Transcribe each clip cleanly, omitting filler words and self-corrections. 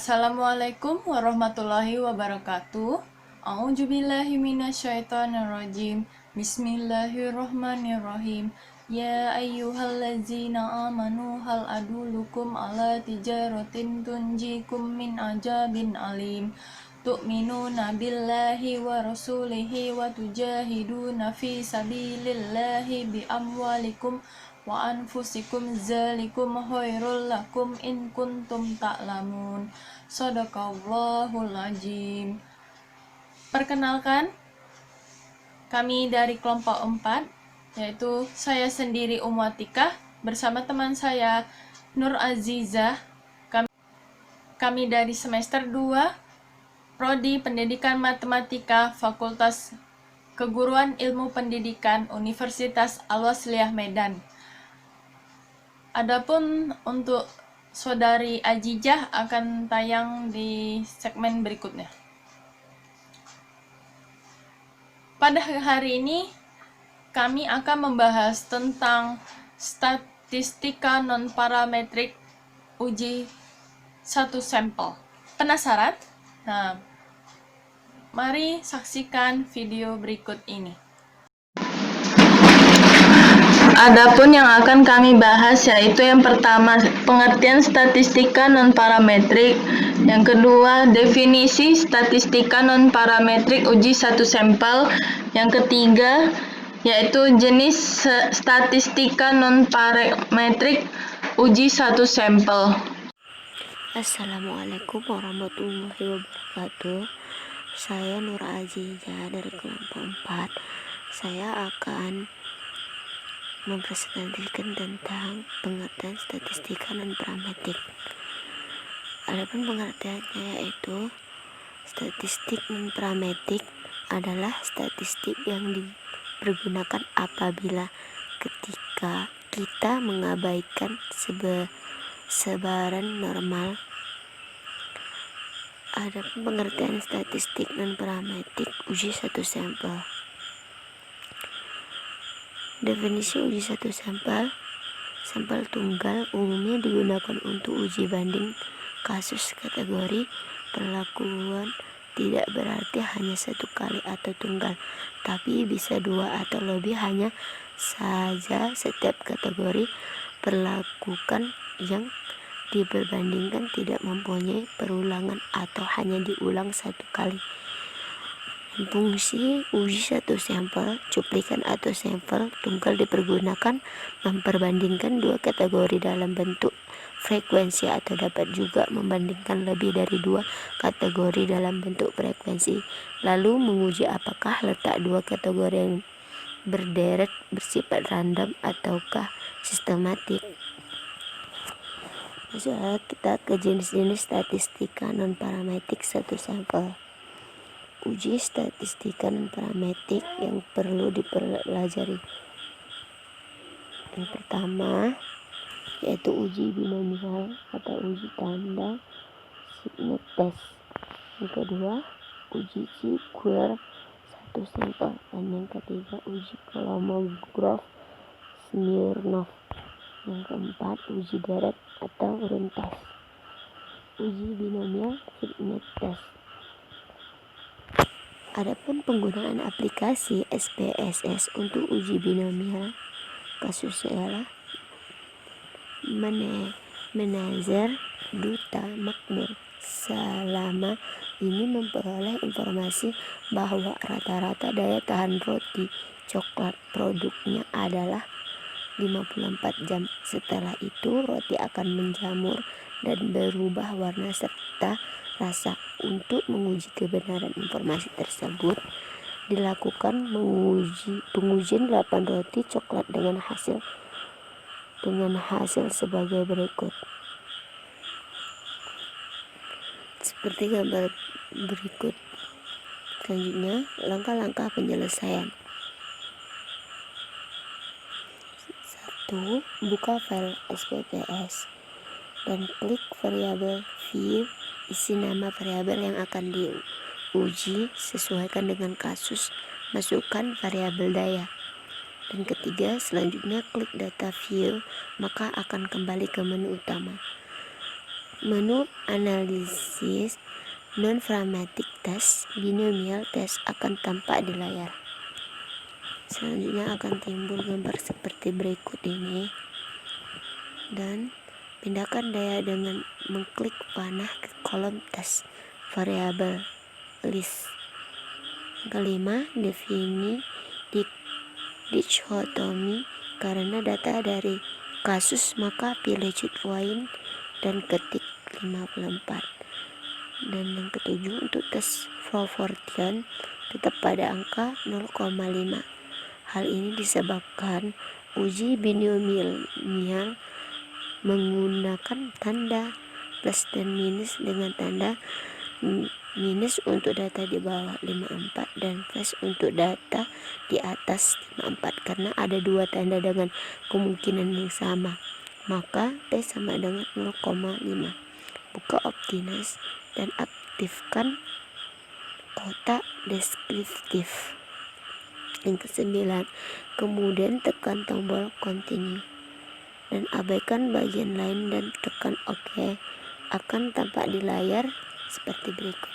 Assalamualaikum warahmatullahi wabarakatuh. A'udzubillahi minasyaitonirrajim. Bismillahirrahmanirrahim. Ya ayyuhallazina amanu hal adulukum ala tijaratin tunjikum min ajabin alim. Tu'minuna billahi wa rasulihi wa tujahiduna fi sabilillahi bi amwalikum wa anfusikum zalikum khairul lakum in kuntum ta'lamun. Shadaqallahul azim. Perkenalkan, kami dari kelompok 4, yaitu saya sendiri Atikah bersama teman saya Nur Azizah. Kami dari semester 2 Prodi Pendidikan Matematika Fakultas Keguruan Ilmu Pendidikan Universitas Al-Wasliyah Medan. Adapun untuk Saudari Azizah akan tayang di segmen berikutnya. Pada hari ini kami akan membahas tentang statistika non-parametrik uji satu sampel. Penasaran? Nah, mari saksikan video berikut ini. Adapun yang akan kami bahas yaitu yang pertama, pengertian statistika non-parametrik. Yang kedua, definisi statistika non-parametrik uji satu sampel. Yang ketiga, yaitu jenis statistika non-parametrik uji satu sampel. Assalamualaikum warahmatullahi wabarakatuh. Saya Nur Azizah dari kelompok 4. Saya akan mempresentasikan tentang pengertian statistika non-parametrik. Adapun pengertiannya yaitu statistik non-parametrik adalah statistik yang dipergunakan apabila ketika kita mengabaikan sebaran normal. Adapun pengertian statistik non-parametrik uji satu sampel. Definisi uji satu sampel. Sampel tunggal umumnya digunakan untuk uji banding kasus kategori. Perlakuan tidak berarti hanya satu kali atau tunggal, tapi bisa dua atau lebih. Hanya saja setiap kategori perlakukan yang diperbandingkan tidak mempunyai perulangan atau hanya diulang satu kali. Fungsi uji satu sampel, cuplikan atau sampel tunggal dipergunakan memperbandingkan dua kategori dalam bentuk frekuensi atau dapat juga membandingkan lebih dari dua kategori dalam bentuk frekuensi, lalu menguji apakah letak dua kategori yang berderet bersifat random ataukah sistematik. Soal kita ke jenis-jenis statistika non-parametrik satu sampel. Uji statistika non-parametrik yang perlu dipelajari. Yang pertama yaitu uji binomial atau uji tanda Signet test. Yang kedua uji Chi-Square satu sampel. Dan yang ketiga uji Kolmogorov-Smirnov. Yang keempat uji deret atau Rin test. Uji binomial Signet test. Adapun penggunaan aplikasi SPSS untuk uji binomial kasusnya adalah Menazer Duta Makmur. Selama ini memperoleh informasi bahwa rata-rata daya tahan roti coklat produknya adalah 54 jam. Setelah itu roti akan menjamur dan berubah warna serta rasa. Untuk menguji kebenaran informasi tersebut dilakukan pengujian 8 roti coklat dengan hasil sebagai berikut. Seperti gambar berikut. Selanjutnya, langkah-langkah penyelesaian. 1. Buka file SPSS dan klik variabel view. Isi nama variabel yang akan diuji, sesuaikan dengan kasus, masukkan variabel daya. Dan ketiga, selanjutnya klik data view, maka akan kembali ke menu utama. Menu analisis non-pragmatic test, binomial test akan tampak di layar. Selanjutnya akan timbul gambar seperti berikut ini. Dan pindahkan daya dengan mengklik panah ke kolom tes variabel list. Kelima, defini dichotomi. Karena data dari kasus, maka pilih join dan ketik 54. Dan yang ketujuh, untuk tes proportion tetap pada angka 0,5. Hal ini disebabkan uji binomial menggunakan tanda plus dan minus dengan tanda minus untuk data di bawah 54 dan plus untuk data di atas 54. Karena ada dua tanda dengan kemungkinan yang sama, maka T sama dengan 0,5. Buka Optimus dan aktifkan kotak deskriptif. Yang ke-9, kemudian tekan tombol continue dan abaikan bagian lain dan tekan OK. Akan tampak di layar seperti berikut.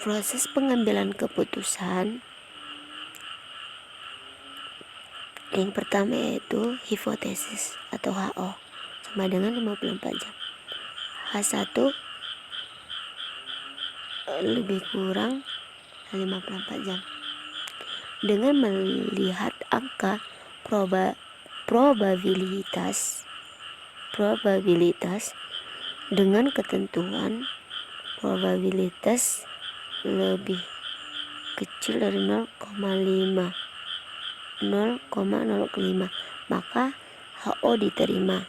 Proses pengambilan keputusan yang pertama yaitu hipotesis atau HO sama dengan 54 jam. H1 lebih kurang 54 jam. Dengan melihat angka probabilitas dengan ketentuan probabilitas lebih kecil dari 0,05, maka HO diterima.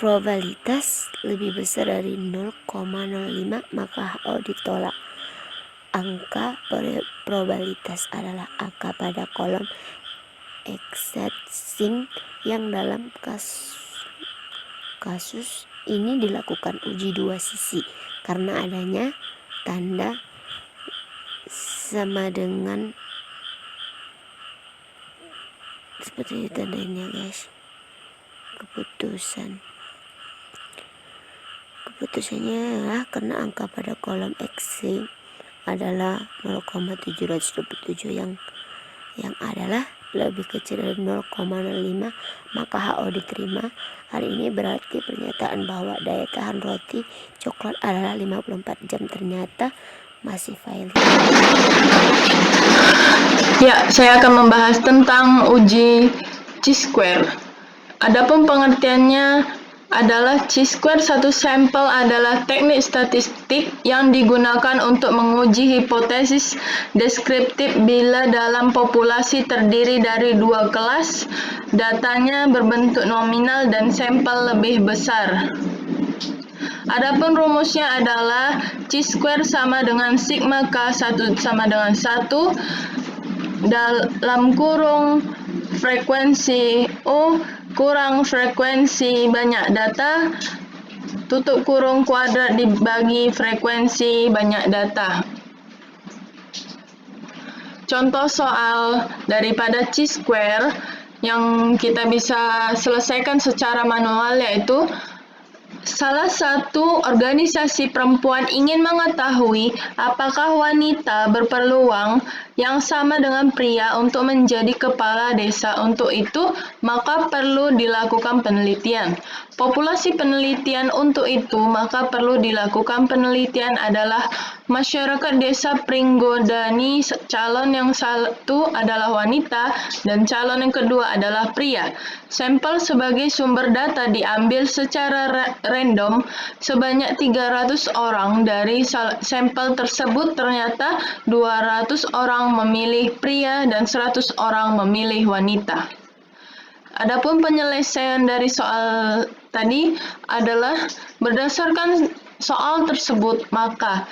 Probabilitas lebih besar dari 0,05, maka HO ditolak. Angka probabilitas adalah angka pada kolom exacting yang dalam kasus ini dilakukan uji dua sisi karena adanya tanda sama dengan seperti tandanya guys. Keputusannya adalah karena angka pada kolom X adalah 0,727 yang adalah lebih kecil dari 0,05, maka HO diterima. Hal ini berarti pernyataan bahwa daya tahan roti coklat adalah 54 jam ternyata masih valid. Ya, saya akan membahas tentang uji chi-square. Adapun pengertiannya adalah chi-square satu sampel adalah teknik statistik yang digunakan untuk menguji hipotesis deskriptif bila dalam populasi terdiri dari dua kelas, datanya berbentuk nominal dan sampel lebih besar. Adapun rumusnya adalah chi-square sama dengan sigma K1 sama dengan 1 dalam kurung frekuensi U kurang frekuensi banyak data tutup kurung kuadrat dibagi frekuensi banyak data. Contoh soal daripada chi-square yang kita bisa selesaikan secara manual yaitu salah satu organisasi perempuan ingin mengetahui apakah wanita berpeluang yang sama dengan pria untuk menjadi kepala desa. Untuk itu, maka perlu dilakukan penelitian. Populasi penelitian untuk itu, maka perlu dilakukan penelitian adalah masyarakat desa Pringgodani. Calon yang satu adalah wanita dan calon yang kedua adalah pria. Sampel sebagai sumber data diambil secara random sebanyak 300 orang. Dari sampel tersebut ternyata 200 orang memilih pria dan 100 orang memilih wanita. Adapun penyelesaian dari soal tadi adalah berdasarkan soal tersebut, maka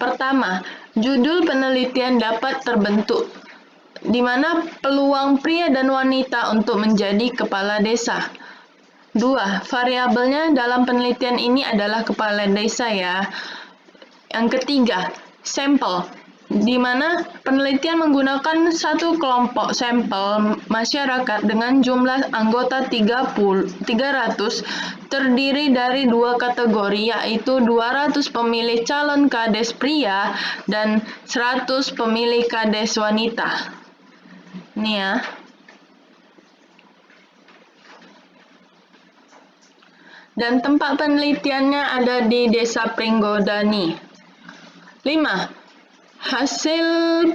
pertama, judul penelitian dapat terbentuk di mana peluang pria dan wanita untuk menjadi kepala desa. 2. Variabelnya dalam penelitian ini adalah kepala desa ya. Yang ketiga, sampel. di mana penelitian menggunakan satu kelompok sampel masyarakat dengan jumlah anggota 300 terdiri dari dua kategori, yaitu 200 pemilih calon kades pria dan 100 pemilih kades wanita. Ini ya. Dan tempat penelitiannya ada di Desa Pringgodani. 5. Hasil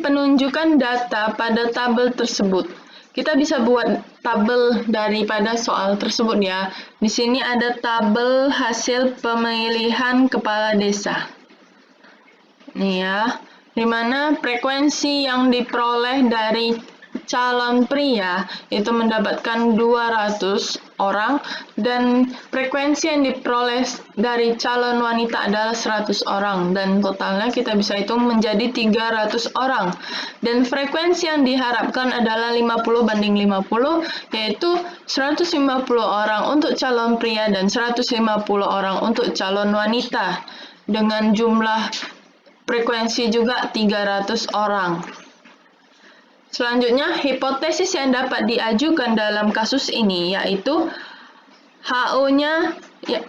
penunjukan data pada tabel tersebut. Kita bisa buat tabel daripada soal tersebut ya. Di sini ada tabel hasil pemilihan kepala desa. Nih ya, di mana frekuensi yang diperoleh dari calon pria itu mendapatkan 200 orang dan frekuensi yang diperoleh dari calon wanita adalah 100 orang dan totalnya kita bisa hitung menjadi 300 orang dan frekuensi yang diharapkan adalah 50/50 yaitu 150 orang untuk calon pria dan 150 orang untuk calon wanita dengan jumlah frekuensi juga 300 orang. Selanjutnya, hipotesis yang dapat diajukan dalam kasus ini yaitu HO-nya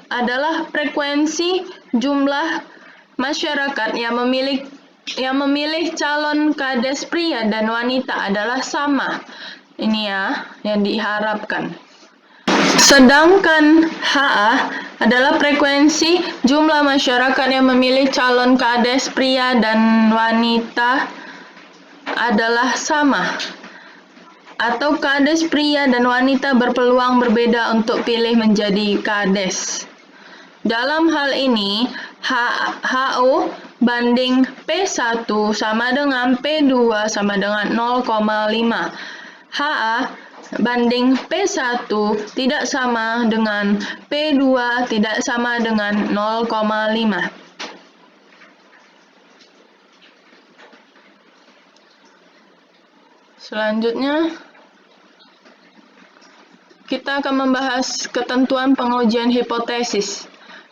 adalah frekuensi jumlah masyarakat yang memilih calon kades pria dan wanita adalah sama. Ini ya yang diharapkan. Sedangkan HA adalah frekuensi jumlah masyarakat yang memilih calon kades pria dan wanita adalah sama, atau kades pria dan wanita berpeluang berbeda untuk pilih menjadi kades. Dalam hal ini, HO banding P1 sama dengan P2 sama dengan 0,5. HA banding P1 tidak sama dengan P2 tidak sama dengan 0,5. Selanjutnya, kita akan membahas ketentuan pengujian hipotesis.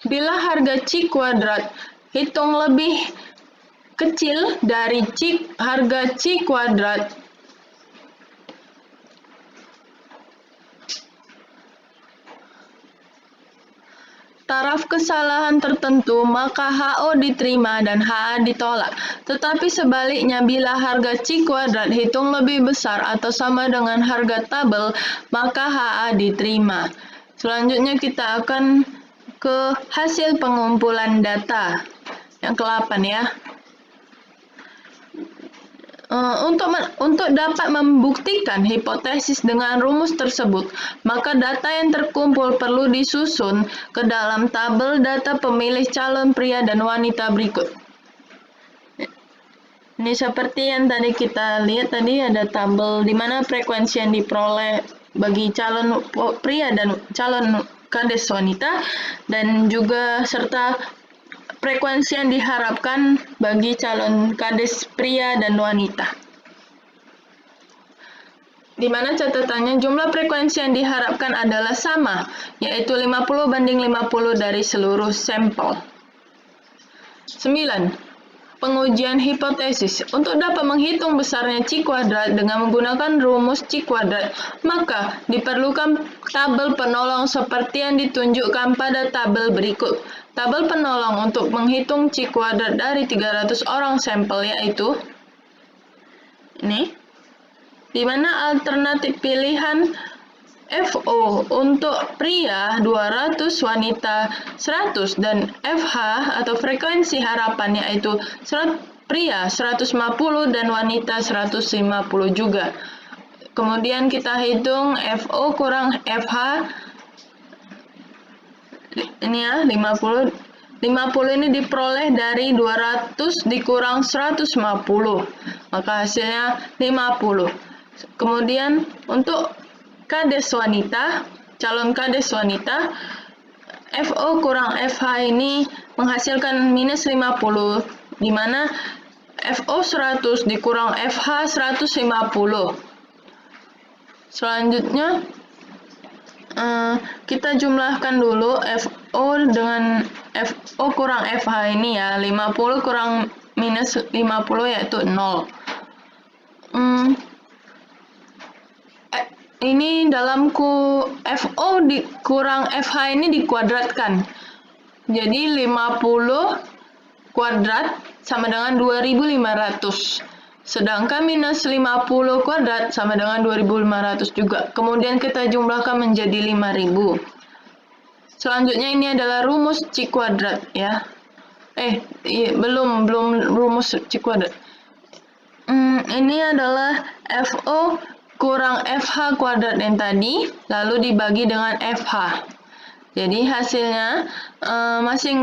Bila harga C kuadrat hitung lebih kecil dari harga C kuadrat, taraf kesalahan tertentu, maka HO diterima dan HA ditolak. Tetapi sebaliknya, bila harga C kuadrat hitung lebih besar atau sama dengan harga tabel, maka HA diterima. Selanjutnya kita akan ke hasil pengumpulan data. Yang ke-8 ya. Untuk dapat membuktikan hipotesis dengan rumus tersebut, maka data yang terkumpul perlu disusun ke dalam tabel data pemilih calon pria dan wanita berikut. Ini seperti yang tadi kita lihat tadi ada tabel di mana frekuensi yang diperoleh bagi calon pria dan calon kades wanita dan juga serta frekuensi yang diharapkan bagi calon kades pria dan wanita. Di mana catatannya jumlah frekuensi yang diharapkan adalah sama, yaitu 50/50 dari seluruh sampel. 9. Pengujian hipotesis. Untuk dapat menghitung besarnya C kuadrat dengan menggunakan rumus C kuadrat, maka diperlukan tabel penolong seperti yang ditunjukkan pada tabel berikut. Tabel penolong untuk menghitung C kuadrat dari 300 orang sampel yaitu ini, di mana alternatif pilihan FO untuk pria 200, wanita 100 dan FH atau frekuensi harapan yaitu pria 150 dan wanita 150 juga. Kemudian kita hitung FO kurang FH. Ini ya 50 ini diperoleh dari 200 dikurang 150. Maka hasilnya 50. Kemudian untuk kades wanita, calon kades wanita, FO kurang FH ini menghasilkan minus 50, di mana FO 100 dikurang FH 150. Selanjutnya, kita jumlahkan dulu FO dengan FO kurang FH ini ya, 50 kurang minus 50 yaitu 0. Ini dalam FO kurang FH ini dikuadratkan. Jadi 50 kuadrat sama dengan 2500. Sedangkan minus 50 kuadrat sama dengan 2500 juga. Kemudian kita jumlahkan menjadi 5000. Selanjutnya ini adalah rumus C kuadrat ya. Belum rumus C kuadrat. Ini adalah FO kurang FH kuadrat yang tadi, lalu dibagi dengan FH. Jadi hasilnya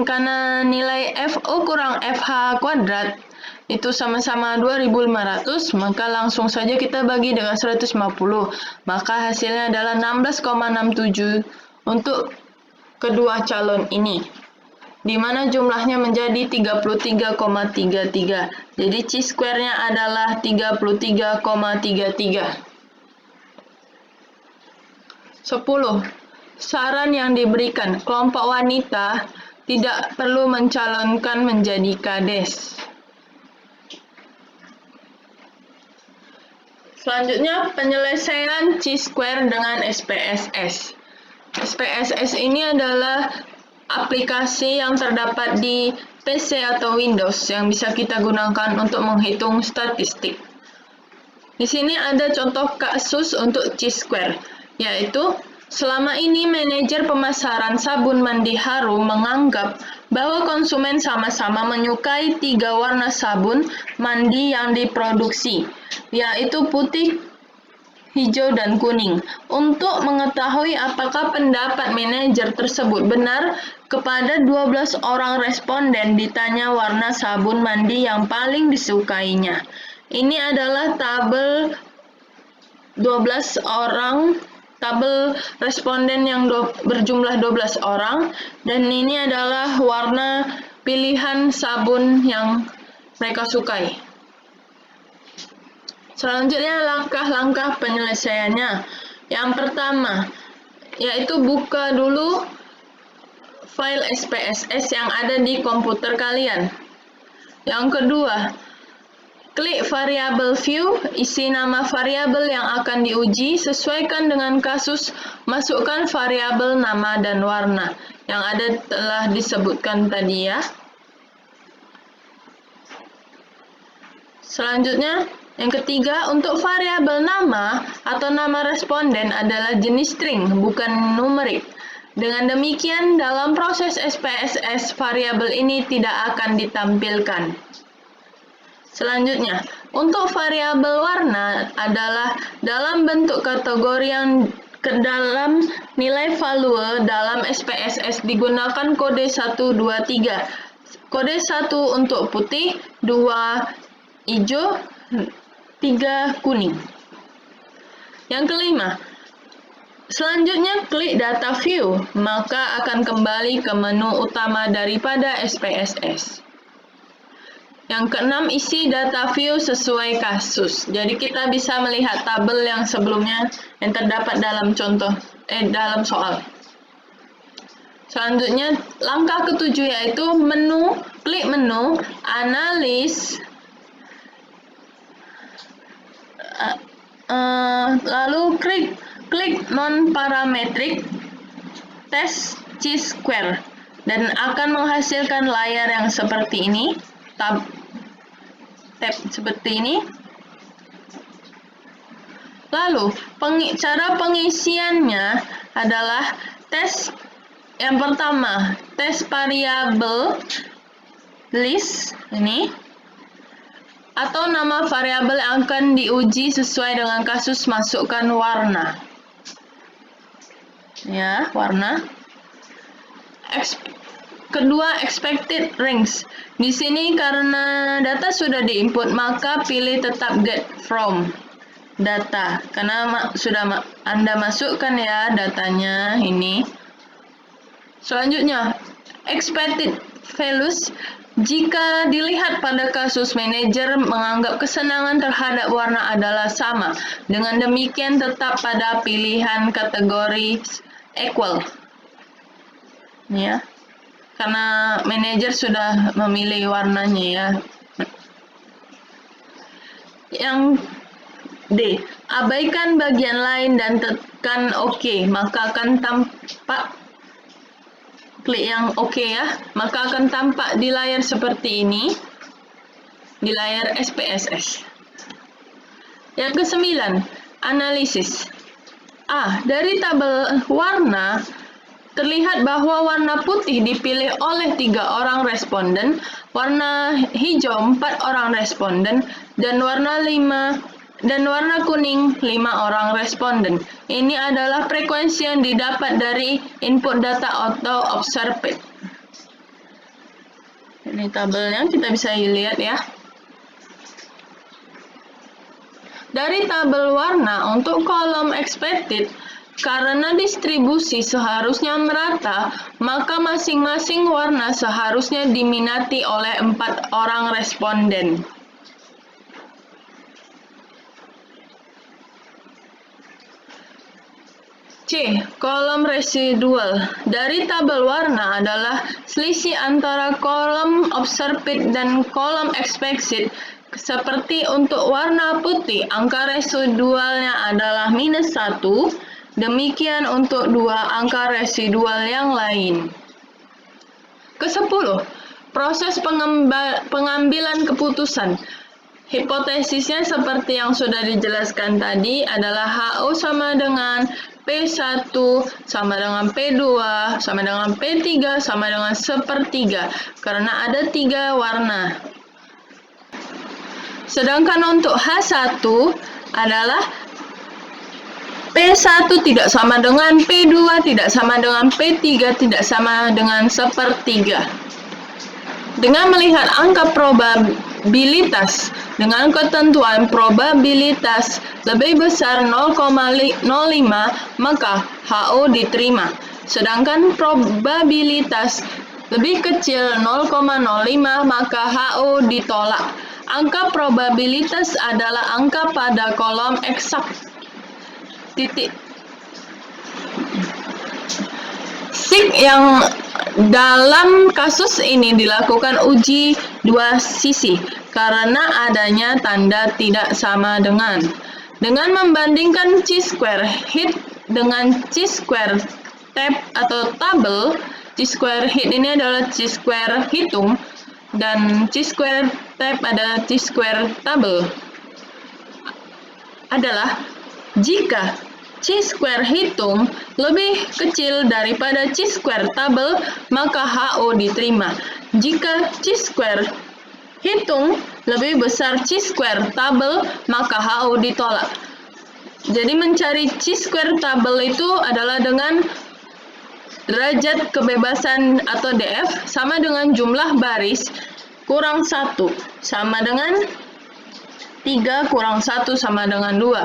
karena nilai FO kurang FH kuadrat itu sama-sama 2500, maka langsung saja kita bagi dengan 150. Maka hasilnya adalah 16,67 untuk kedua calon ini, di mana jumlahnya menjadi 33,33. Jadi chi-square-nya adalah 33,33. 10. Saran yang diberikan, kelompok wanita tidak perlu mencalonkan menjadi kades. Selanjutnya, penyelesaian chi-square dengan SPSS. SPSS ini adalah aplikasi yang terdapat di PC atau Windows yang bisa kita gunakan untuk menghitung statistik. Di sini ada contoh kasus untuk chi-square, yaitu selama ini manajer pemasaran sabun mandi harum menganggap bahwa konsumen sama-sama menyukai 3 warna sabun mandi yang diproduksi, yaitu putih, hijau, dan kuning. Untuk mengetahui apakah pendapat manajer tersebut benar, kepada 12 orang responden ditanya warna sabun mandi yang paling disukainya. Ini adalah tabel responden yang berjumlah 12 orang, dan ini adalah warna pilihan sabun yang mereka sukai. Selanjutnya langkah-langkah penyelesaiannya. Yang pertama, yaitu buka dulu file SPSS yang ada di komputer kalian. Yang kedua, klik variabel view, isi nama variabel yang akan diuji, sesuaikan dengan kasus, masukkan variabel nama dan warna yang ada telah disebutkan tadi ya. Selanjutnya, yang ketiga, untuk variabel nama atau nama responden adalah jenis string, bukan numerik. Dengan demikian, dalam proses SPSS, variabel ini tidak akan ditampilkan. Selanjutnya, untuk variabel warna adalah dalam bentuk kategori yang ke dalam nilai value dalam SPSS digunakan kode 1, 2, 3. Kode 1 untuk putih, 2 hijau, 3 kuning. Yang kelima, selanjutnya klik data view, maka akan kembali ke menu utama daripada SPSS. Yang keenam, isi data view sesuai kasus. Jadi kita bisa melihat tabel yang sebelumnya yang terdapat dalam dalam soal. Selanjutnya, langkah ketujuh yaitu klik menu, analis, lalu klik non-parametric, tes chi-square, dan akan menghasilkan layar yang seperti ini. Tab seperti ini. Lalu, cara pengisiannya adalah tes yang pertama, tes variabel list ini, atau nama variabel yang akan diuji sesuai dengan kasus, masukkan warna. Ya, warna. Kedua, expected range. Di sini karena data sudah diinput, maka pilih tetap get from data. Karena sudah Anda masukkan ya datanya ini. Selanjutnya, expected values. Jika dilihat pada kasus, manajer menganggap kesenangan terhadap warna adalah sama. Dengan demikian tetap pada pilihan kategori equal. Ya. Karena manajer sudah memilih warnanya ya. Yang D. Abaikan bagian lain dan tekan OK, maka akan tampak, klik yang OK ya, maka akan tampak di layar seperti ini, di layar SPSS. Yang ke-9, analisis. A. Dari tabel warna, terlihat bahwa warna putih dipilih oleh 3 orang responden, warna hijau 4 orang responden, dan warna kuning 5 orang responden. Ini adalah frekuensi yang didapat dari input data auto observed. Ini tabelnya, kita bisa lihat ya. Dari tabel warna untuk kolom expected, karena distribusi seharusnya merata, maka masing-masing warna seharusnya diminati oleh 4 orang responden. C. Kolom residual. Dari tabel warna adalah selisih antara kolom observed dan kolom expected. Seperti untuk warna putih, angka residualnya adalah -1. Demikian untuk 2 angka residual yang lain. Ke-10. Proses pengambilan keputusan. Hipotesisnya seperti yang sudah dijelaskan tadi adalah HO sama dengan P1 sama dengan P2 sama dengan P3 sama dengan 1/3 karena ada 3 warna. Sedangkan untuk H1 adalah P1 tidak sama dengan P2, tidak sama dengan P3, tidak sama dengan 1/3. Dengan melihat angka probabilitas dengan ketentuan probabilitas lebih besar 0,05, maka HO diterima. Sedangkan probabilitas lebih kecil 0,05, maka HO ditolak. Angka probabilitas adalah angka pada kolom eksak. SIG yang dalam kasus ini dilakukan uji 2 sisi karena adanya tanda tidak sama dengan. Dengan membandingkan chi-square hit dengan chi-square tab atau tabel, chi-square hit ini adalah chi-square hitung dan chi-square tab adalah chi-square tabel. Adalah jika chi-square hitung lebih kecil daripada chi-square tabel, maka HO diterima. Jika chi-square hitung lebih besar chi-square tabel, maka HO ditolak. Jadi mencari chi-square tabel itu adalah dengan derajat kebebasan atau DF sama dengan jumlah baris kurang 1 sama dengan 3 kurang 1 sama dengan 2.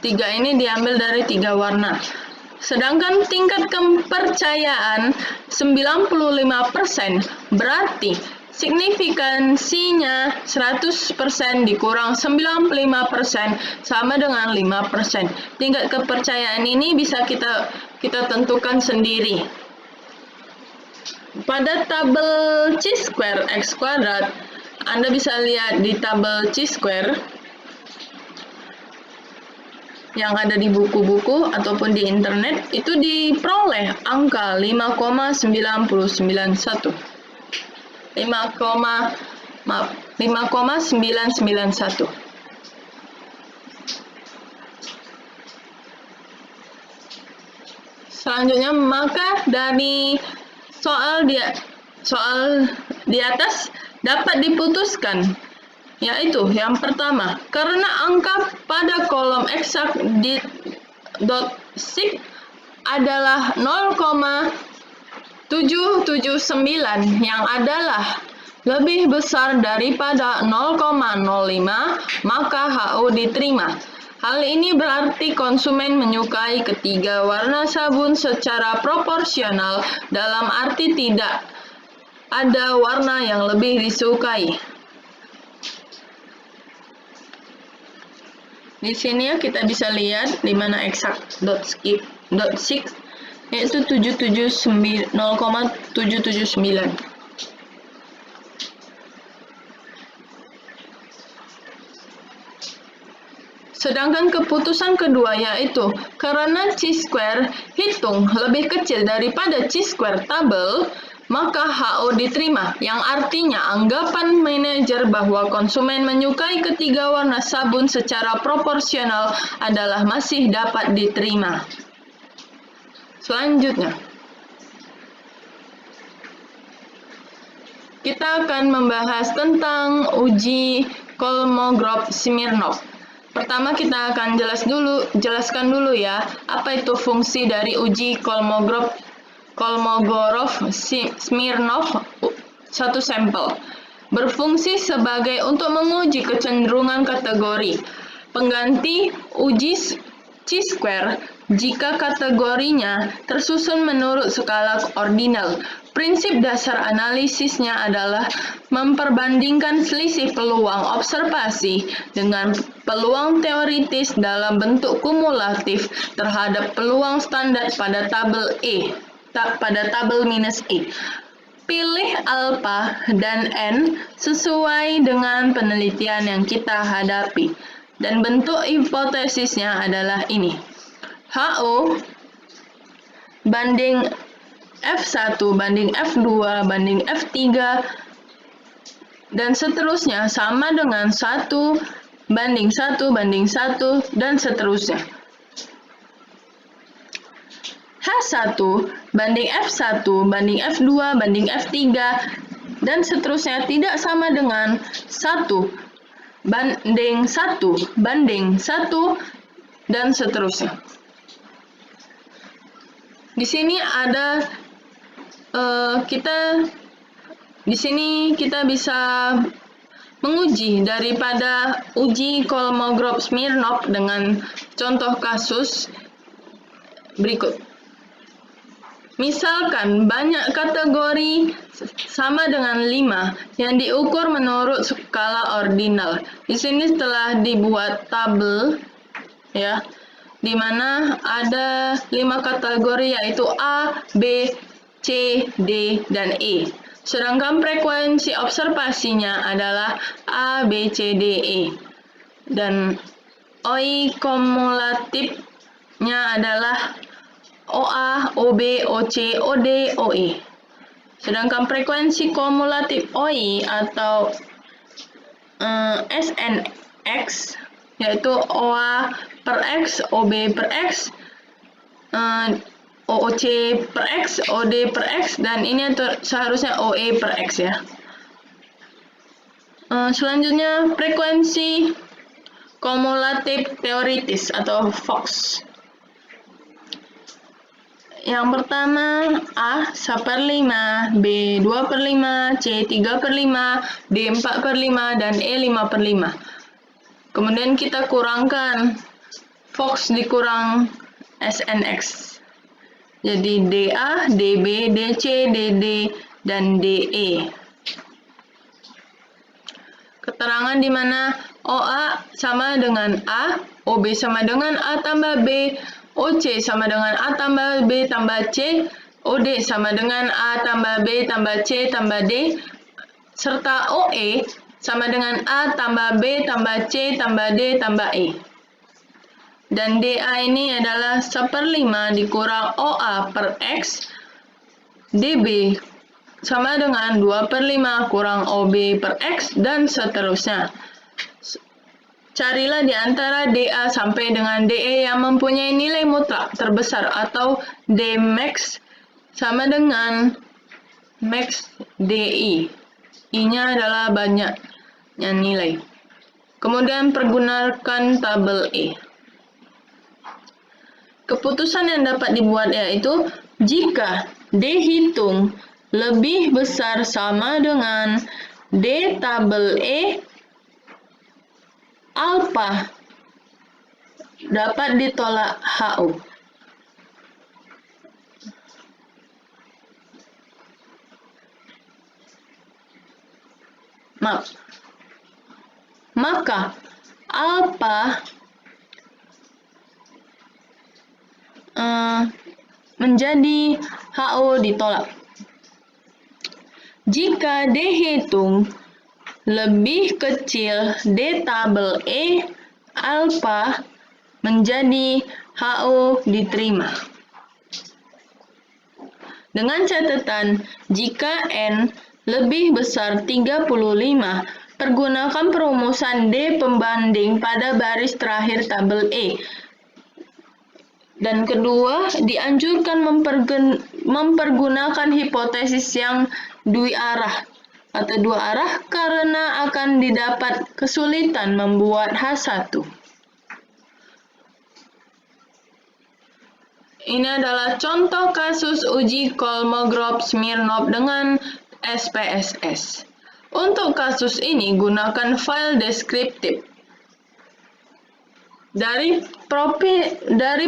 3 ini diambil dari 3 warna. Sedangkan tingkat kepercayaan 95%, berarti signifikansinya 100% dikurang 95% sama dengan 5%. Tingkat kepercayaan ini bisa kita tentukan sendiri. Pada tabel chi-square X kuadrat, Anda bisa lihat di tabel chi-square yang ada di buku-buku ataupun di internet, itu diperoleh angka 5,991. 5,991. Selanjutnya, maka dari soal di atas dapat diputuskan, yaitu yang pertama, karena angka pada kolom eksak di dot sig adalah 0,779 yang adalah lebih besar daripada 0,05, maka HO diterima. Hal ini berarti konsumen menyukai ketiga warna sabun secara proporsional, dalam arti tidak ada warna yang lebih disukai. Di sini ya kita bisa lihat di mana eksak dot sig yaitu 0,779. Sedangkan keputusan kedua yaitu karena chi-square hitung lebih kecil daripada chi-square tabel, maka HO diterima, yang artinya anggapan manajer bahwa konsumen menyukai ketiga warna sabun secara proporsional adalah masih dapat diterima. Selanjutnya, kita akan membahas tentang uji Kolmogorov-Smirnov. Pertama kita akan jelaskan dulu ya, apa itu fungsi dari uji Kolmogorov-Smirnov satu sampel. Berfungsi sebagai untuk menguji kecenderungan kategori. Pengganti uji chi-square jika kategorinya tersusun menurut skala ordinal. Prinsip dasar analisisnya adalah memperbandingkan selisih peluang observasi dengan peluang teoritis dalam bentuk kumulatif terhadap peluang standar pada tabel minus E. Pilih alfa dan N sesuai dengan penelitian yang kita hadapi. Dan bentuk hipotesisnya adalah ini. HO banding F1 banding F2 banding F3 dan seterusnya sama dengan 1 banding 1 banding 1 dan seterusnya. H1 banding F1 banding F2 banding F3 dan seterusnya tidak sama dengan 1 banding 1 banding 1 dan seterusnya. Di sini ada kita bisa menguji daripada uji Kolmogorov-Smirnov dengan contoh kasus berikut. Misalkan banyak kategori sama dengan 5 yang diukur menurut skala ordinal. Di sini telah dibuat tabel ya, di mana ada 5 kategori yaitu A, B, C, D, dan E. Sedangkan frekuensi observasinya adalah A, B, C, D, E. Dan OI kumulatifnya adalah OA, OB, OC, OD, OE. Sedangkan frekuensi kumulatif OI atau SNX yaitu OA per X, OB per X, OOC per X, OD per X, dan ini seharusnya OE per X ya. Selanjutnya frekuensi kumulatif teoritis atau Fox. Yang pertama A 1/5, B 2/5, C 3/5, D 4/5, dan E 5/5. Kemudian kita kurangkan Fox dikurang SNX. Jadi DA, DB, DC, DD, dan DE. Keterangan di mana OA sama dengan A, OB sama dengan A tambah B, OC sama dengan A tambah B tambah C, OD sama dengan A tambah B tambah C tambah D, serta OE sama dengan A tambah B tambah C tambah D tambah E. Dan DA ini adalah 1/5 dikurang OA per X, DB sama dengan 2/5 kurang OB per X, dan seterusnya. Carilah di antara DA sampai dengan DE yang mempunyai nilai mutlak terbesar atau D max sama dengan max DI. I-nya adalah banyaknya nilai. Kemudian pergunakan tabel E. Keputusan yang dapat dibuat yaitu jika D hitung lebih besar sama dengan D tabel E, alfa dapat ditolak HO. Maka alfa menjadi HO ditolak. Jika D hitung lebih kecil D tabel E, alfa menjadi HO diterima. Dengan catatan, jika N lebih besar 35, pergunakan perumusan D pembanding pada baris terakhir tabel E. Dan kedua, dianjurkan mempergunakan hipotesis yang dwi-arah atau dua arah karena akan didapat kesulitan membuat H1. Ini adalah contoh kasus uji Kolmogorov-Smirnov dengan SPSS. Untuk kasus ini, gunakan file deskriptif. Dari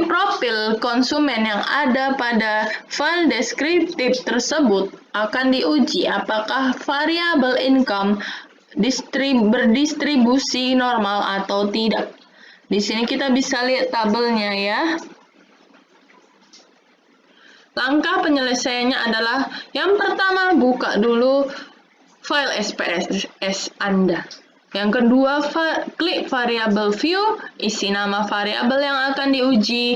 profil konsumen yang ada pada file deskriptif tersebut akan diuji apakah variabel income berdistribusi normal atau tidak. Di sini kita bisa lihat tabelnya ya. Langkah penyelesaiannya adalah yang pertama, buka dulu file SPSS Anda. Yang kedua, klik variabel view, isi nama variabel yang akan diuji.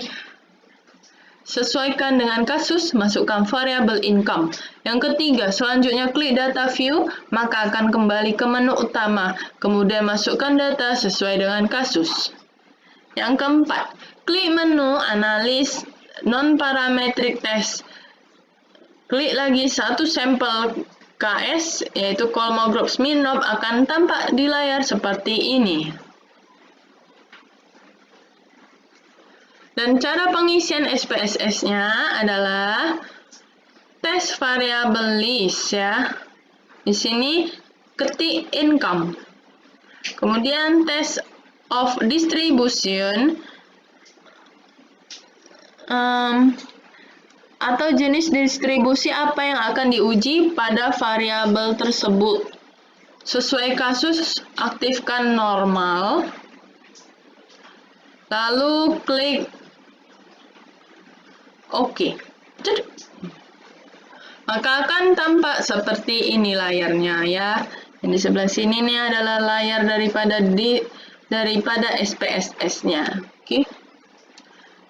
Sesuaikan dengan kasus, masukkan variabel income. Yang ketiga, selanjutnya klik data view, maka akan kembali ke menu utama. Kemudian masukkan data sesuai dengan kasus. Yang keempat, klik menu analis non-parametric test. Klik lagi satu sampel KS, yaitu Kolmogorov-Smirnov, akan tampak di layar seperti ini. Dan cara pengisian SPSS-nya adalah tes variabel list ya. Di sini ketik income. Kemudian test of distribution atau jenis distribusi apa yang akan diuji pada variabel tersebut. Sesuai kasus, aktifkan normal. Lalu klik OK. Maka akan tampak seperti ini layarnya ya. Yang di sebelah sini ini adalah layar daripada SPSS-nya. Oke.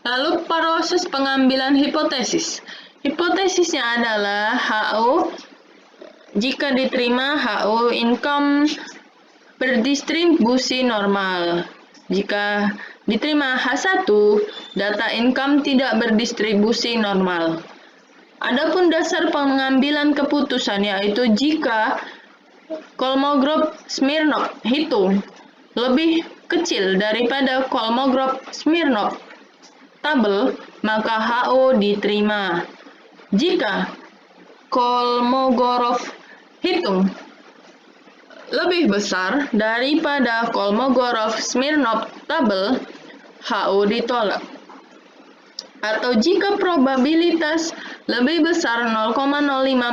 Lalu proses pengambilan hipotesis. Hipotesisnya adalah HO jika diterima HO income berdistribusi normal. Jika diterima H1, data income tidak berdistribusi normal. Adapun dasar pengambilan keputusan yaitu jika Kolmogorov-Smirnov hitung lebih kecil daripada Kolmogorov-Smirnov tabel, maka HO diterima. Jika Kolmogorov hitung lebih besar daripada Kolmogorov-Smirnov tabel, HO ditolak. Atau jika probabilitas lebih besar 0,05,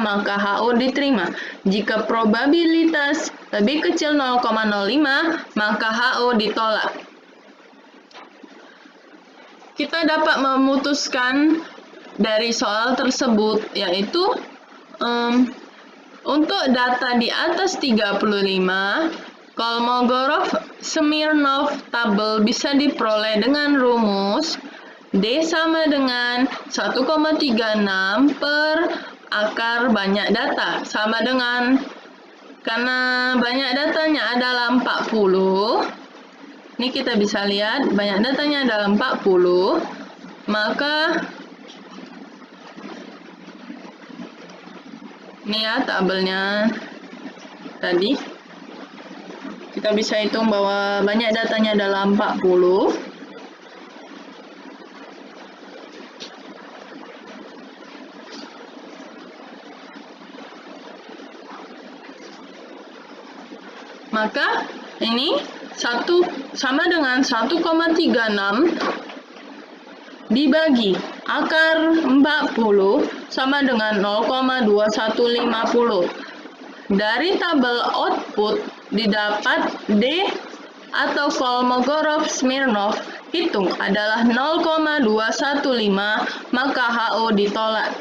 maka HO diterima. Jika probabilitas lebih kecil 0,05, maka HO ditolak. Kita dapat memutuskan dari soal tersebut, yaitu untuk data di atas 35, Kolmogorov-Smirnov tabel bisa diperoleh dengan rumus D sama dengan 1,36 per akar banyak data, sama dengan, karena banyak datanya adalah 40, ini kita bisa lihat banyak datanya adalah 40, maka ini ya tabelnya tadi. Kita bisa hitung bahwa banyak datanya adalah 40. Maka ini sama dengan 1,36 dibagi akar 40 sama dengan 0,2150. Dari tabel output didapat D atau Kolmogorov-Smirnov hitung adalah 0,215, maka HO ditolak.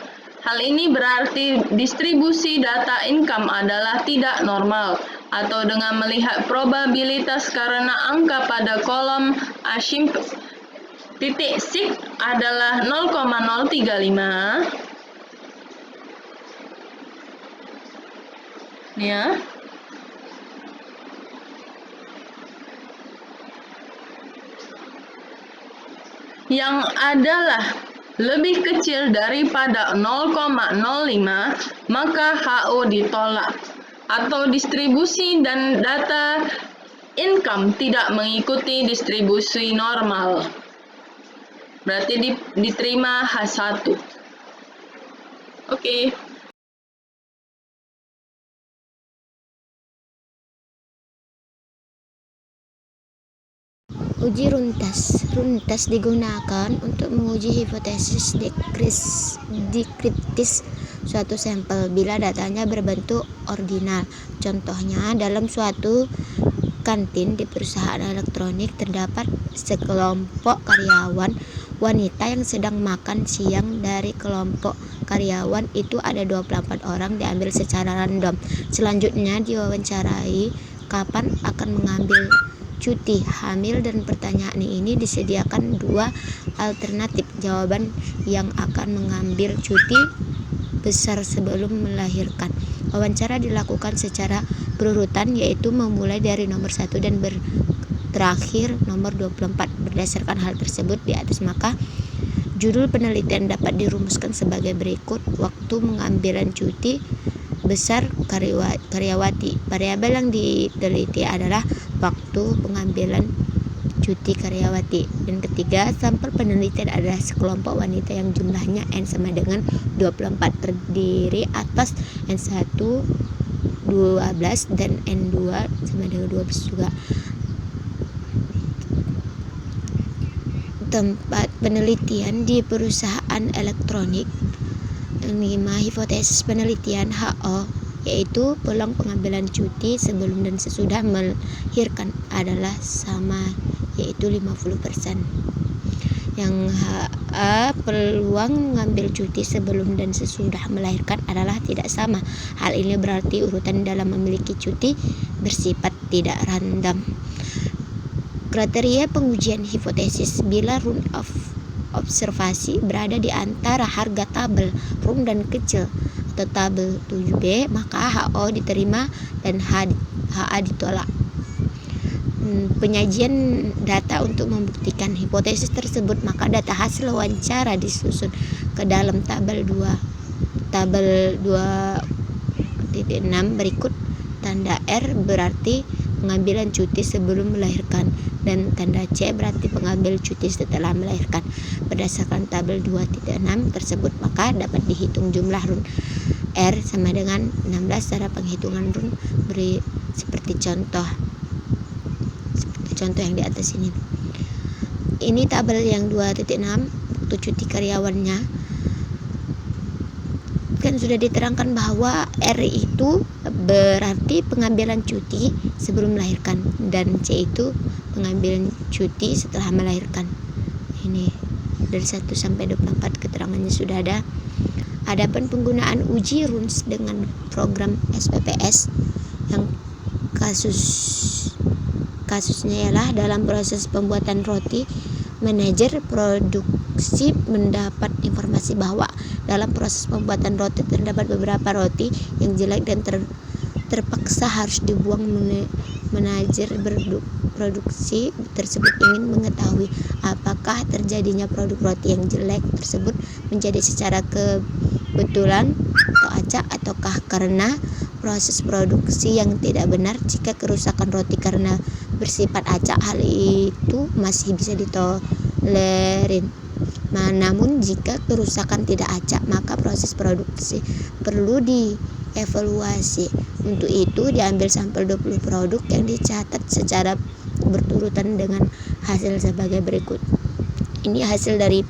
Hal ini berarti distribusi data income adalah tidak normal. atau dengan melihat probabilitas karena angka pada kolom asymptotic titik sig adalah 0,035 ya. Yang adalah lebih kecil daripada 0,05, maka HO ditolak atau distribusi dan data income tidak mengikuti distribusi normal. Berarti diterima H1. Oke. Uji runtas. Runtas digunakan untuk menguji hipotesis deskriptis suatu sampel bila datanya berbentuk ordinal. Contohnya, dalam suatu kantin di perusahaan elektronik terdapat sekelompok karyawan wanita yang sedang makan siang. Dari kelompok karyawan itu ada 24 orang diambil secara random. Selanjutnya diwawancarai kapan akan mengambil cuti hamil, dan pertanyaan ini disediakan dua alternatif jawaban yang akan mengambil cuti besar sebelum melahirkan. Wawancara dilakukan secara berurutan, yaitu memulai dari nomor 1 dan terakhir nomor 24. Berdasarkan hal tersebut di atas, maka judul penelitian dapat dirumuskan sebagai berikut. Waktu pengambilan cuti besar karyawati. Variabel yang diteliti adalah waktu pengambilan cuti karyawati. Dan ketiga, sampel penelitian adalah sekelompok wanita yang jumlahnya N sama dengan 24, terdiri atas N1 12 dan N2 sama dengan 12 juga. Tempat penelitian di perusahaan elektronik. 5. Hipotesis penelitian HO, yaitu peluang pengambilan cuti sebelum dan sesudah melahirkan adalah sama, yaitu 50%. Yang HA, peluang mengambil cuti sebelum dan sesudah melahirkan adalah tidak sama. Hal ini berarti urutan dalam memiliki cuti bersifat tidak random. Kriteria pengujian hipotesis. Bila run of observasi berada di antara harga tabel rum dan kecil atau tabel 7B, maka HO diterima dan HA ditolak. Penyajian data untuk membuktikan hipotesis tersebut, maka data hasil wawancara disusun ke dalam tabel 2.6 berikut. Tanda R berarti pengambilan cuti sebelum melahirkan, dan tanda C berarti pengambil cuti setelah melahirkan. Berdasarkan tabel 2.6 tersebut, maka dapat dihitung jumlah run R sama dengan 16. Cara penghitungan run beri seperti contoh yang di atas ini. Ini tabel yang 2.6, waktu cuti karyawannya. Kan sudah diterangkan bahwa R itu berarti pengambilan cuti sebelum melahirkan, dan C itu pengambilan cuti setelah melahirkan. Ini dari 1 sampai 24 keterangannya sudah ada. Adapun penggunaan uji runs dengan program SPPS, yang kasusnya ialah dalam proses pembuatan roti, manajer produksi mendapat informasi bahwa dalam proses pembuatan roti terdapat beberapa roti yang jelek dan terpaksa harus dibuang. Manajer produksi tersebut ingin mengetahui apakah terjadinya produk roti yang jelek tersebut menjadi secara kebetulan atau acak, ataukah karena proses produksi yang tidak benar. Jika kerusakan roti karena bersifat acak, hal itu masih bisa ditolerin. Namun jika kerusakan tidak acak, maka proses produksi perlu dievaluasi. Untuk itu diambil sampel 20 produk yang dicatat secara berurutan dengan hasil sebagai berikut. Ini hasil dari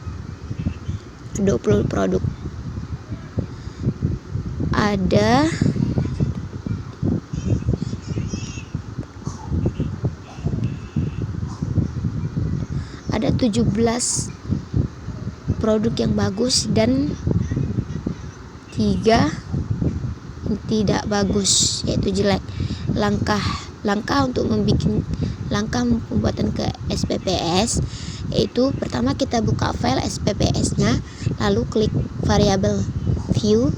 20 produk. Ada 17 produk yang bagus dan 3 tidak bagus, yaitu jelek. langkah untuk langkah pembuatan ke SPPS, yaitu pertama kita buka file SPPS-nya, lalu klik variabel view,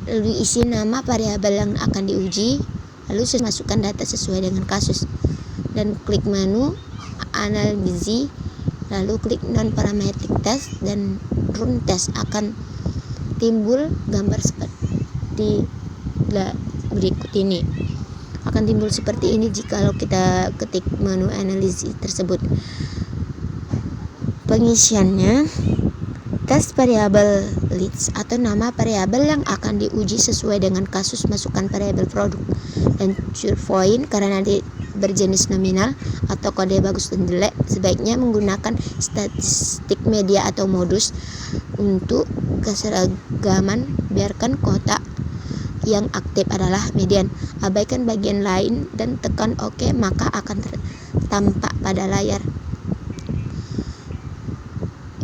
lalu isi nama variabel yang akan diuji, lalu masukkan data sesuai dengan kasus, dan klik menu analisis, lalu klik non parametric test dan run test. Akan timbul gambar seperti berikut ini. Akan timbul seperti ini jika kita ketik menu analisis tersebut. Pengisiannya, tes variabel leads atau nama variabel yang akan diuji sesuai dengan kasus, masukkan variabel produk dan point karena berjenis nominal atau kode bagus dan jelek. Sebaiknya menggunakan statistik media atau modus. Untuk keseragaman, biarkan kotak yang aktif adalah median, abaikan bagian lain dan tekan OK, maka akan tampak pada layar.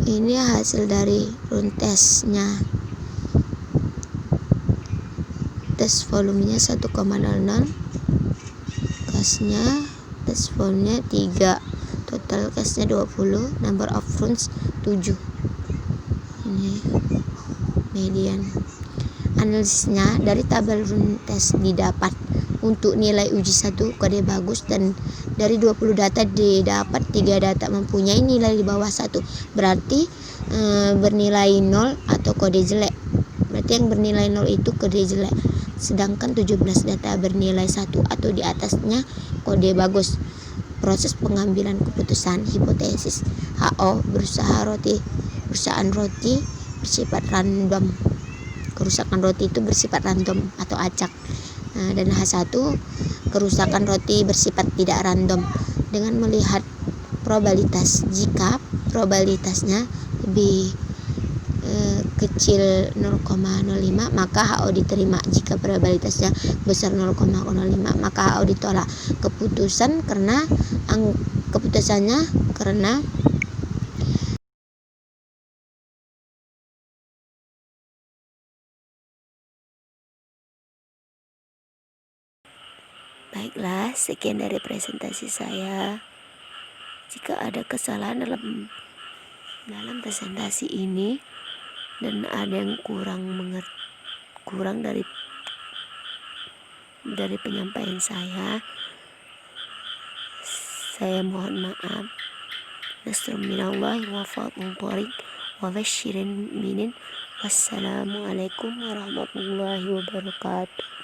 Ini hasil dari run testnya. Tes volumenya 1,00, kasnya tes volumenya 3, total kasnya 20, number of runs 7. Ini median. Analisisnya, dari tabel run test didapat untuk nilai uji 1 kode bagus, dan dari 20 data didapat 3 data mempunyai nilai di bawah 1, berarti bernilai 0 atau kode jelek. Berarti yang bernilai 0 itu kode jelek, sedangkan 17 data bernilai 1 atau di atasnya kode bagus. Proses pengambilan keputusan, hipotesis HO, perusahaan roti bersifat random. Kerusakan roti itu bersifat random atau acak. Dan H1, kerusakan roti bersifat tidak random. Dengan melihat probabilitas, jika probabilitasnya lebih kecil 0,05 maka HO diterima. Jika probabilitasnya besar 0,05 maka HO ditolak. Keputusannya karena baiklah, sekian dari presentasi saya. Jika ada kesalahan dalam presentasi ini dan ada yang kurang dari penyampaian saya mohon maaf. Nasruminallahi wa fathun thariq wa basyirin mu'minin. Wassalamualaikum warahmatullahi wabarakatuh.